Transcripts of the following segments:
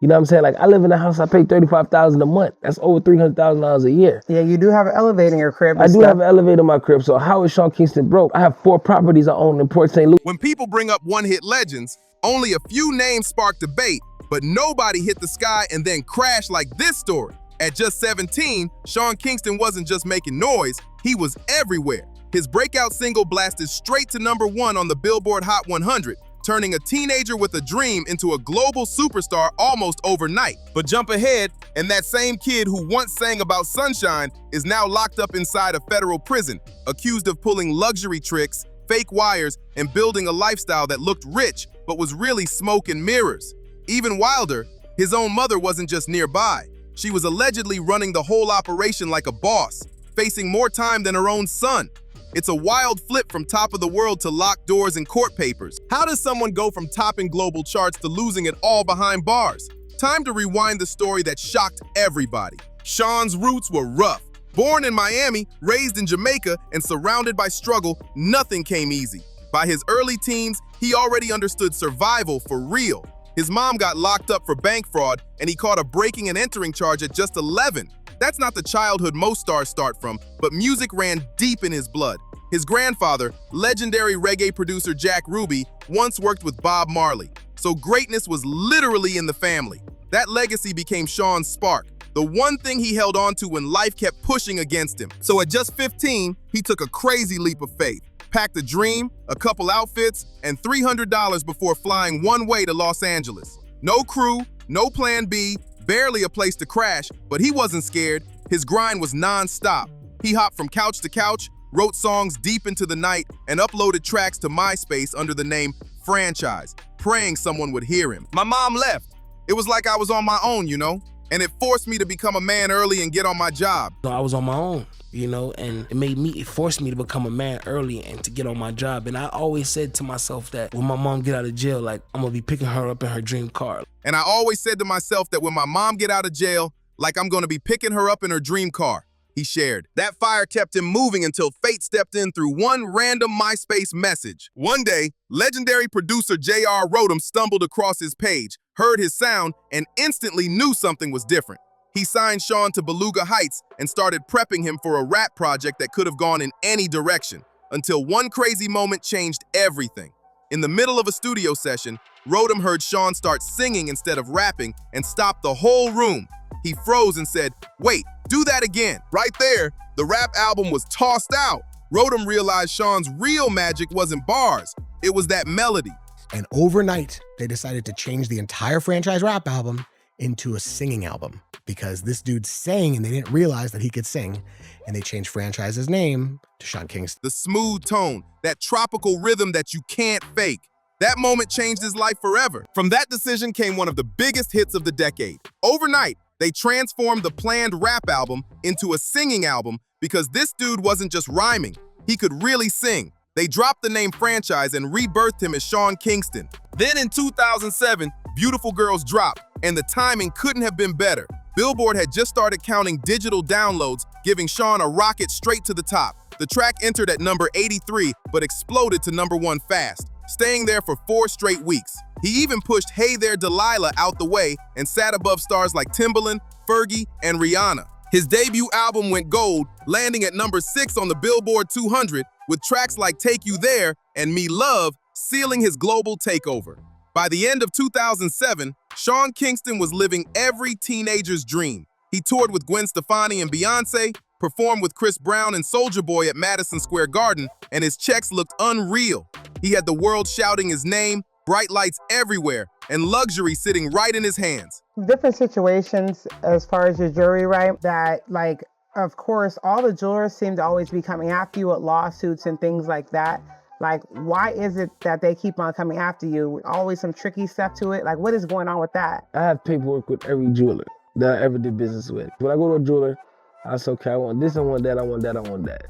You know what I'm saying? Like, I live in a house, I pay $35,000 a month. That's over $300,000 a year. Yeah, you do have an elevator in your crib. I do have an elevator in my crib, so how is Sean Kingston broke? I have 4 properties I own in Port St. Louis. When people bring up one-hit legends, only a few names spark debate, but nobody hit the sky and then crashed like this story. At just 17, Sean Kingston wasn't just making noise, he was everywhere. His breakout single blasted straight to #1 on the Billboard Hot 100, turning a teenager with a dream into a global superstar almost overnight. But jump ahead, and that same kid who once sang about sunshine is now locked up inside a federal prison, accused of pulling luxury tricks, fake wires, and building a lifestyle that looked rich but was really smoke and mirrors. Even wilder, his own mother wasn't just nearby. She was allegedly running the whole operation like a boss, facing more time than her own son. It's a wild flip from top of the world to locked doors and court papers. How does someone go from topping global charts to losing it all behind bars? Time to rewind the story that shocked everybody. Sean's roots were rough. Born in Miami, raised in Jamaica, and surrounded by struggle, nothing came easy. By his early teens, he already understood survival for real. His mom got locked up for bank fraud, and he caught a breaking and entering charge at just 11. That's not the childhood most stars start from, but music ran deep in his blood. His grandfather, legendary reggae producer Jack Ruby, once worked with Bob Marley, so greatness was literally in the family. That legacy became Sean's spark, the one thing he held on to when life kept pushing against him. So at just 15, he took a crazy leap of faith, packed a dream, a couple outfits, and $300 before flying one way to Los Angeles. No crew, no plan B, barely a place to crash, but he wasn't scared. His grind was non-stop. He hopped from couch to couch, wrote songs deep into the night, and uploaded tracks to MySpace under the name Franchise, praying someone would hear him. My mom left. It was like I was on my own, you know? And it forced me to become a man early and get on my job. So I was on my own, you know, and it forced me to become a man early and to get on my job. And I always said to myself that when my mom get out of jail, like, I'm gonna be picking her up in her dream car. And I always said to myself that when my mom get out of jail, like I'm gonna be picking her up in her dream car, he shared. That fire kept him moving until fate stepped in through one random MySpace message. One day, legendary producer J.R. Rodham stumbled across his page, heard his sound, and instantly knew something was different. He signed Sean to Beluga Heights and started prepping him for a rap project that could have gone in any direction, until one crazy moment changed everything. In the middle of a studio session, Rodham heard Sean start singing instead of rapping and stopped the whole room. He froze and said, "Wait, do that again." Right there, the rap album was tossed out. Rodham realized Sean's real magic wasn't bars, it was that melody. And overnight, they decided to change the entire Franchise rap album into a singing album because this dude sang and they didn't realize that he could sing. And they changed Franchise's name to Sean Kingston. The smooth tone, that tropical rhythm that you can't fake. That moment changed his life forever. From that decision came one of the biggest hits of the decade. Overnight, they transformed the planned rap album into a singing album because this dude wasn't just rhyming, he could really sing. They dropped the name Franchise and rebirthed him as Sean Kingston. Then in 2007, Beautiful Girls dropped, and the timing couldn't have been better. Billboard had just started counting digital downloads, giving Sean a rocket straight to the top. The track entered at number 83, but exploded to #1 fast, staying there for 4 straight weeks. He even pushed Hey There Delilah out the way and sat above stars like Timbaland, Fergie, and Rihanna. His debut album went gold, landing at number 6 on the Billboard 200, with tracks like Take You There and Me Love sealing his global takeover. By the end of 2007, Sean Kingston was living every teenager's dream. He toured with Gwen Stefani and Beyonce, performed with Chris Brown and Soulja Boy at Madison Square Garden, and his checks looked unreal. He had the world shouting his name, bright lights everywhere, and luxury sitting right in his hands. Different situations as far as your jewelry, right? That, like, of course, all the jewelers seem to always be coming after you with lawsuits and things like that. Like, why is it that they keep on coming after you? Always some tricky stuff to it. Like, what is going on with that? I have paperwork with every jeweler that I ever did business with. When I go to a jeweler, I say, okay, I want this, I want that, I want that, I want that.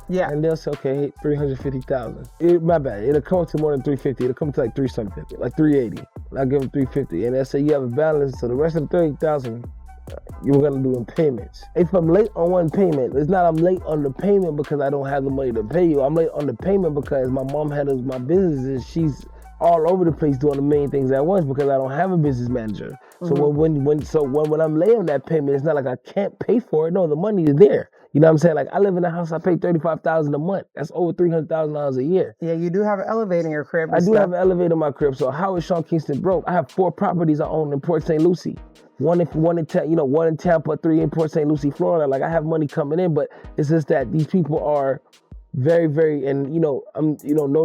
Yeah. And they'll say, okay, hey, 350,000. My bad, it'll come to more than 350. It'll come to like 3-something, like 380. I'll give them 350. And they'll say, you have a balance, so the rest of the 30,000, you're gonna do in payments. If I'm late on one payment, it's not I'm late on the payment because I don't have the money to pay you. I'm late on the payment because my mom handles my business and she's all over the place doing a million things at once because I don't have a business manager. So when I'm late on that payment, it's not like I can't pay for it. No, the money is there. You know what I'm saying? Like I live in a house, I pay $35,000 a month. That's over $300,000 a year. Yeah, you do have an elevator in your crib. I do have an elevator in my crib. So how is Sean Kingston broke? I have 4 properties I own in Port St. Lucie. One in Tampa, 3 in Port St. Lucie, Florida. Like I have money coming in, but it's just that these people are very, very, and no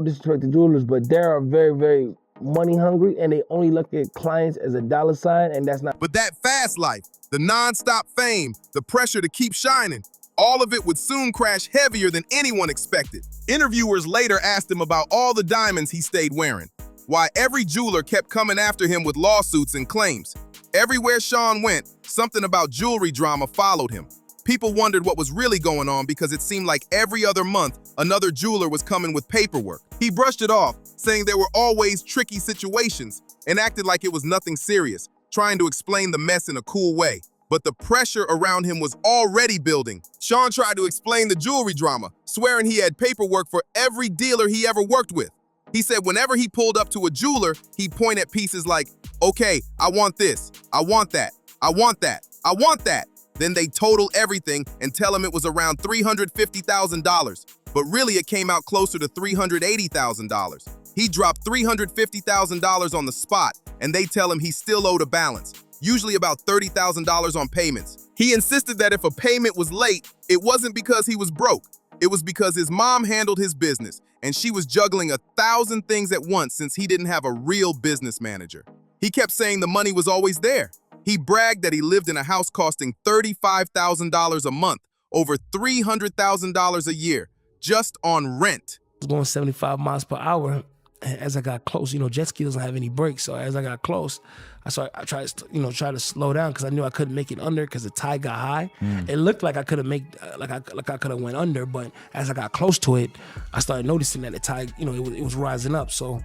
disrespect to jewelers, but they are very, very money hungry, and they only look at clients as a dollar sign, and that's not. But that fast life, the non-stop fame, the pressure to keep shining, all of it would soon crash heavier than anyone expected. Interviewers later asked him about all the diamonds he stayed wearing, why every jeweler kept coming after him with lawsuits and claims. Everywhere Sean went, something about jewelry drama followed him. People wondered what was really going on because it seemed like every other month, another jeweler was coming with paperwork. He brushed it off, saying there were always tricky situations, and acted like it was nothing serious, trying to explain the mess in a cool way. But the pressure around him was already building. Sean tried to explain the jewelry drama, swearing he had paperwork for every dealer he ever worked with. He said whenever he pulled up to a jeweler, he'd point at pieces like, okay, I want this, I want that, I want that, I want that. Then they total everything and tell him it was around $350,000. But really it came out closer to $380,000. He dropped $350,000 on the spot, and they tell him he still owed a balance, usually about $30,000 on payments. He insisted that if a payment was late, it wasn't because he was broke. It was because his mom handled his business, and she was juggling 1,000 things at once since he didn't have a real business manager. He kept saying the money was always there. He bragged that he lived in a house costing $35,000 a month, over $300,000 a year, just on rent. I was going 75 miles per hour. As I got close, jet ski doesn't have any brakes. So as I got close, I tried to slow down because I knew I couldn't make it under because the tide got high. It looked like I could have I could have went under, but as I got close to it, I started noticing that the tide, it was rising up. So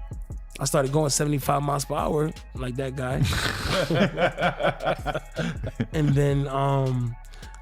I started going 75 miles per hour like that guy. And then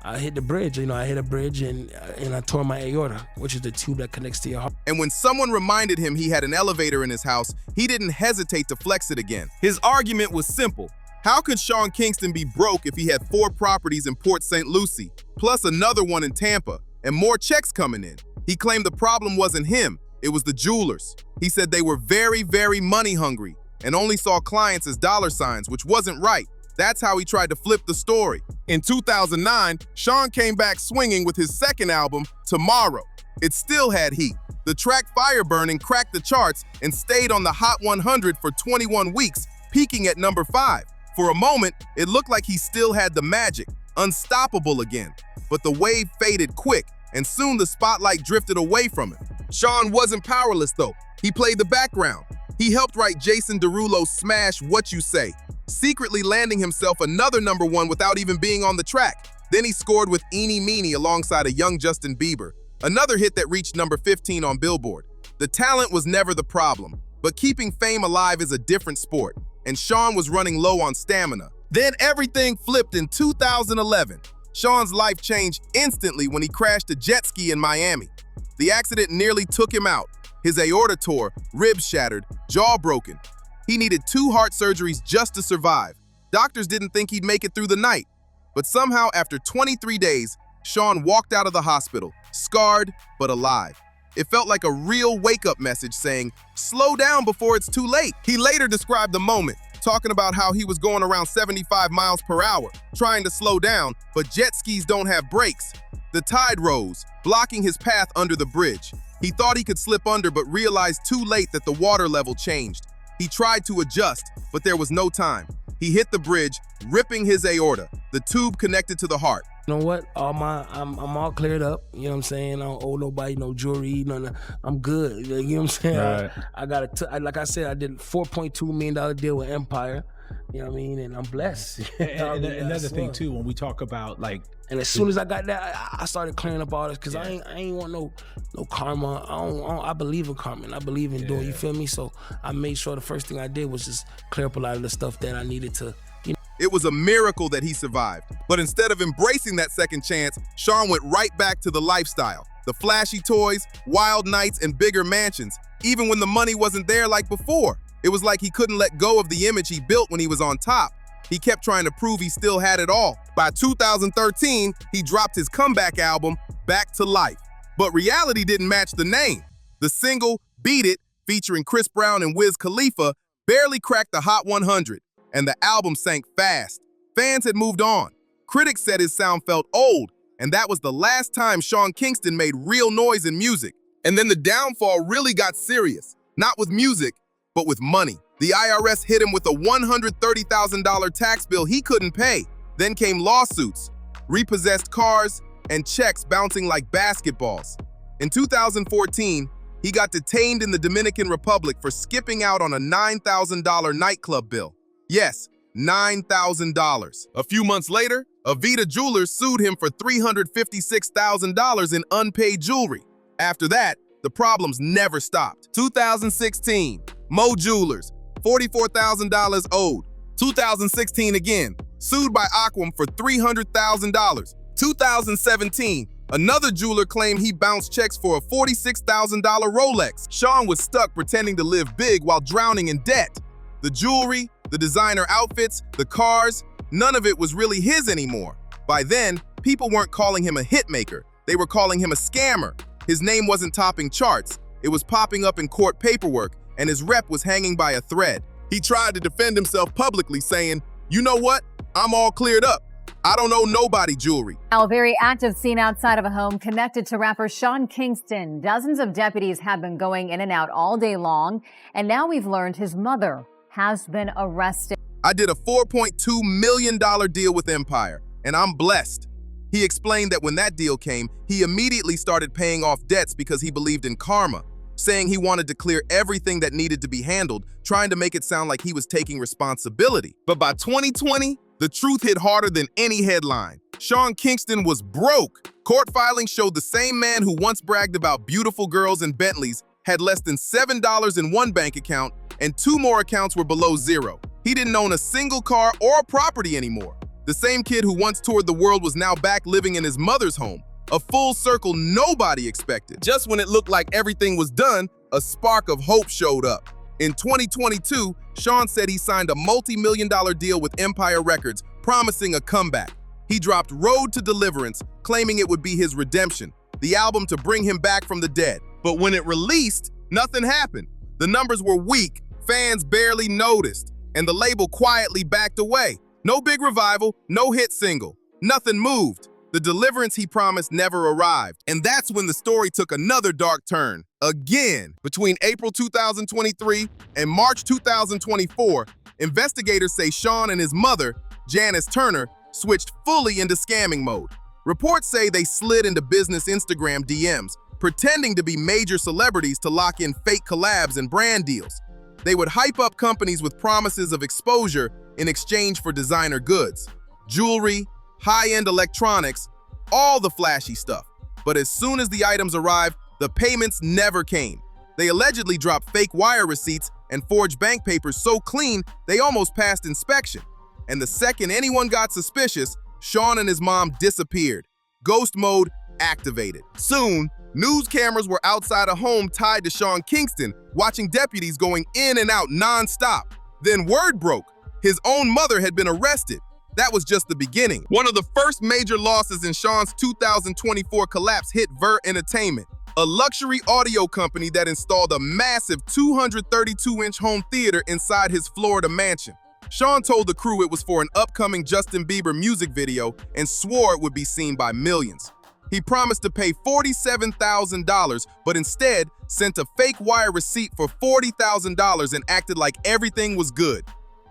I hit the bridge. I hit a bridge and I tore my aorta, which is the tube that connects to your heart. And when someone reminded him he had an elevator in his house, he didn't hesitate to flex it again. His argument was simple. How could Sean Kingston be broke if he had 4 properties in Port St. Lucie, plus another one in Tampa, and more checks coming in? He claimed the problem wasn't him, it was the jewelers. He said they were very, very money hungry and only saw clients as dollar signs, which wasn't right. That's how he tried to flip the story. In 2009, Sean came back swinging with his second album, Tomorrow. It still had heat. The track Fire Burning cracked the charts and stayed on the Hot 100 for 21 weeks, peaking at number 5. For a moment, it looked like he still had the magic, unstoppable again. But the wave faded quick, and soon the spotlight drifted away from him. Sean wasn't powerless though. He played the background. He helped write Jason Derulo's smash What You Say, secretly landing himself another number 1 without even being on the track. Then he scored with Eeny Meeny alongside a young Justin Bieber, another hit that reached number 15 on Billboard. The talent was never the problem, but keeping fame alive is a different sport, and Sean was running low on stamina. Then everything flipped in 2011. Sean's life changed instantly when he crashed a jet ski in Miami. The accident nearly took him out. His aorta tore, ribs shattered, jaw broken. He needed 2 heart surgeries just to survive. Doctors didn't think he'd make it through the night. But somehow, after 23 days, Sean walked out of the hospital, scarred but alive. It felt like a real wake-up message saying, slow down before it's too late. He later described the moment, talking about how he was going around 75 miles per hour, trying to slow down, but jet skis don't have brakes. The tide rose, blocking his path under the bridge. He thought he could slip under, but realized too late that the water level changed. He tried to adjust, but there was no time. He hit the bridge, ripping his aorta, the tube connected to the heart. You know what? I'm all cleared up. You know what I'm saying? I don't owe nobody no jewelry. I'm good. You know what I'm saying? Right. I got like I said, I did a $4.2 million deal with Empire. You know what I mean? And I'm blessed. And another thing too, when we talk about like, and as soon as I got that, I started clearing up all this because I ain't want no karma. I believe in karma and I believe in doing. You feel me? So I made sure the first thing I did was just clear up a lot of the stuff that I needed to. It was a miracle that he survived. But instead of embracing that second chance, Sean went right back to the lifestyle. The flashy toys, wild nights, and bigger mansions, even when the money wasn't there like before. It was like he couldn't let go of the image he built when he was on top. He kept trying to prove he still had it all. By 2013, he dropped his comeback album, Back to Life. But reality didn't match the name. The single, Beat It, featuring Chris Brown and Wiz Khalifa, barely cracked the Hot 100, and the album sank fast. Fans had moved on. Critics said his sound felt old, and that was the last time Sean Kingston made real noise in music. And then the downfall really got serious, not with music, but with money. The IRS hit him with a $130,000 tax bill he couldn't pay. Then came lawsuits, repossessed cars, and checks bouncing like basketballs. In 2014, he got detained in the Dominican Republic for skipping out on a $9,000 nightclub bill. Yes, $9,000. A few months later, Avita Jewelers sued him for $356,000 in unpaid jewelry. After that, the problems never stopped. 2016, Mo Jewelers, $44,000 owed. 2016 again, sued by Aquam for $300,000. 2017, another jeweler claimed he bounced checks for a $46,000 Rolex. Sean was stuck pretending to live big while drowning in debt. The jewelry, the designer outfits, the cars, none of it was really his anymore. By then, people weren't calling him a hitmaker. They were calling him a scammer. His name wasn't topping charts. It was popping up in court paperwork, and his rep was hanging by a thread. He tried to defend himself publicly, saying, "You know what? I'm all cleared up. I don't owe nobody jewelry." Now, a very active scene outside of a home connected to rapper Sean Kingston. Dozens of deputies have been going in and out all day long, and now we've learned his mother has been arrested. I did a $4.2 million deal with Empire, and I'm blessed. He explained that when that deal came, he immediately started paying off debts because he believed in karma, saying he wanted to clear everything that needed to be handled, trying to make it sound like he was taking responsibility. But by 2020, the truth hit harder than any headline. Sean Kingston was broke. Court filings showed the same man who once bragged about beautiful girls and Bentleys had less than $7 in one bank account, and 2 more accounts were below zero. He didn't own a single car or property anymore. The same kid who once toured the world was now back living in his mother's home. A full circle nobody expected. Just when it looked like everything was done, a spark of hope showed up. In 2022, Sean said he signed a multi-million-dollar deal with Empire Records, promising a comeback. He dropped Road to Deliverance, claiming it would be his redemption, the album to bring him back from the dead. But when it released, nothing happened. The numbers were weak, fans barely noticed, and the label quietly backed away. No big revival, no hit single. Nothing moved. The deliverance he promised never arrived. And that's when the story took another dark turn. Again, between April 2023 and March 2024, investigators say Sean and his mother, Janice Turner, switched fully into scamming mode. Reports say they slid into business Instagram DMs, pretending to be major celebrities to lock in fake collabs and brand deals. They would hype up companies with promises of exposure in exchange for designer goods, jewelry, high-end electronics, all the flashy stuff. But as soon as the items arrived, the payments never came. They allegedly dropped fake wire receipts and forged bank papers so clean they almost passed inspection. And the second anyone got suspicious, Sean and his mom disappeared. Ghost mode activated. Soon, news cameras were outside a home tied to Sean Kingston, watching deputies going in and out non-stop. Then word broke. His own mother had been arrested. That was just the beginning. One of the first major losses in Sean's 2024 collapse hit Ver Entertainment, a luxury audio company that installed a massive 232-inch home theater inside his Florida mansion. Sean told the crew it was for an upcoming Justin Bieber music video and swore it would be seen by millions. He promised to pay $47,000, but instead sent a fake wire receipt for $40,000 and acted like everything was good.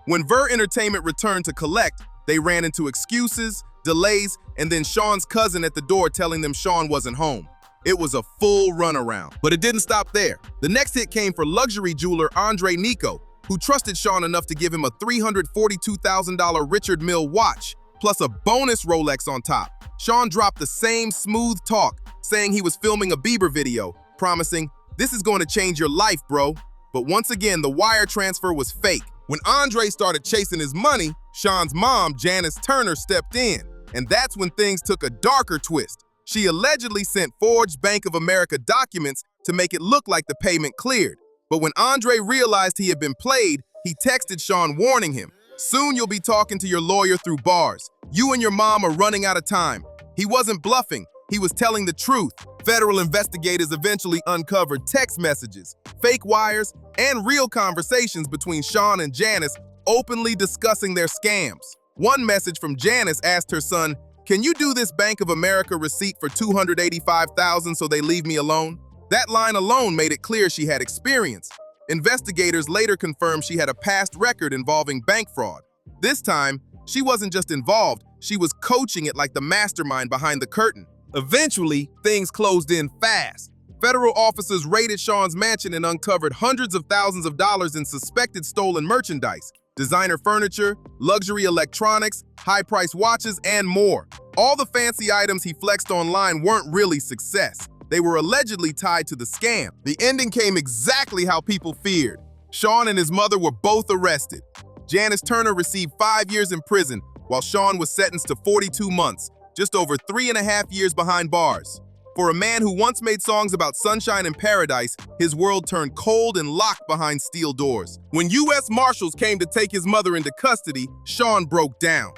When Ver Entertainment returned to collect, they ran into excuses, delays, and then Sean's cousin at the door telling them Sean wasn't home. It was a full runaround. But it didn't stop there. The next hit came for luxury jeweler Andre Nico, who trusted Sean enough to give him a $342,000 Richard Mille watch, plus a bonus Rolex on top. Sean dropped the same smooth talk, saying he was filming a Bieber video, promising, "This is going to change your life, bro." But once again, the wire transfer was fake. When Andre started chasing his money, Sean's mom, Janice Turner, stepped in. And that's when things took a darker twist. She allegedly sent forged Bank of America documents to make it look like the payment cleared. But when Andre realized he had been played, he texted Sean warning him, "Soon you'll be talking to your lawyer through bars. You and your mom are running out of time." He wasn't bluffing, he was telling the truth. Federal investigators eventually uncovered text messages, fake wires, and real conversations between Sean and Janice openly discussing their scams. One message from Janice asked her son, "Can you do this Bank of America receipt for $285,000 so they leave me alone?" That line alone made it clear she had experience. Investigators later confirmed she had a past record involving bank fraud. This time, she wasn't just involved, she was coaching it like the mastermind behind the curtain. Eventually, things closed in fast. Federal officers raided Sean's mansion and uncovered hundreds of thousands of dollars in suspected stolen merchandise, designer furniture, luxury electronics, high-priced watches, and more. All the fancy items he flexed online weren't really success. They were allegedly tied to the scam. The ending came exactly how people feared. Sean and his mother were both arrested. Janice Turner received 5 years in prison, while Sean was sentenced to 42 months, just over 3.5 years behind bars. For a man who once made songs about sunshine and paradise, his world turned cold and locked behind steel doors. When U.S. Marshals came to take his mother into custody, Sean broke down.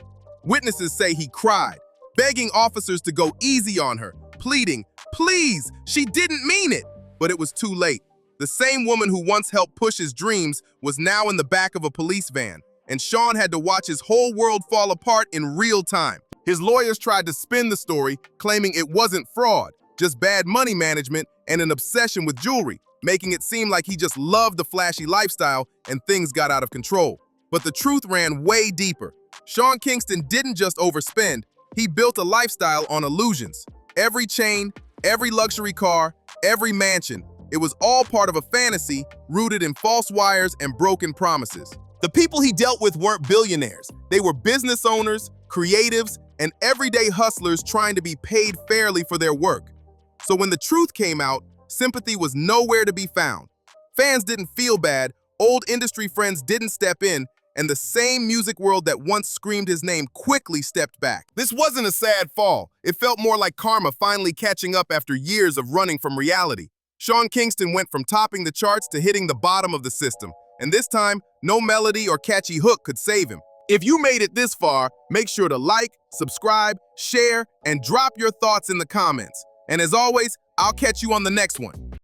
Witnesses say he cried, begging officers to go easy on her, pleading, "Please, she didn't mean it." But it was too late. The same woman who once helped push his dreams was now in the back of a police van, and Sean had to watch his whole world fall apart in real time. His lawyers tried to spin the story, claiming it wasn't fraud, just bad money management and an obsession with jewelry, making it seem like he just loved the flashy lifestyle and things got out of control. But the truth ran way deeper. Sean Kingston didn't just overspend, he built a lifestyle on illusions. Every chain, every luxury car, every mansion, it was all part of a fantasy rooted in false wires and broken promises. The people he dealt with weren't billionaires. They were business owners, creatives, and everyday hustlers trying to be paid fairly for their work. So when the truth came out, sympathy was nowhere to be found. Fans didn't feel bad, old industry friends didn't step in, and the same music world that once screamed his name quickly stepped back. This wasn't a sad fall. It felt more like karma finally catching up after years of running from reality. Sean Kingston went from topping the charts to hitting the bottom of the system, and this time, no melody or catchy hook could save him. If you made it this far, make sure to like, subscribe, share, and drop your thoughts in the comments. And as always, I'll catch you on the next one.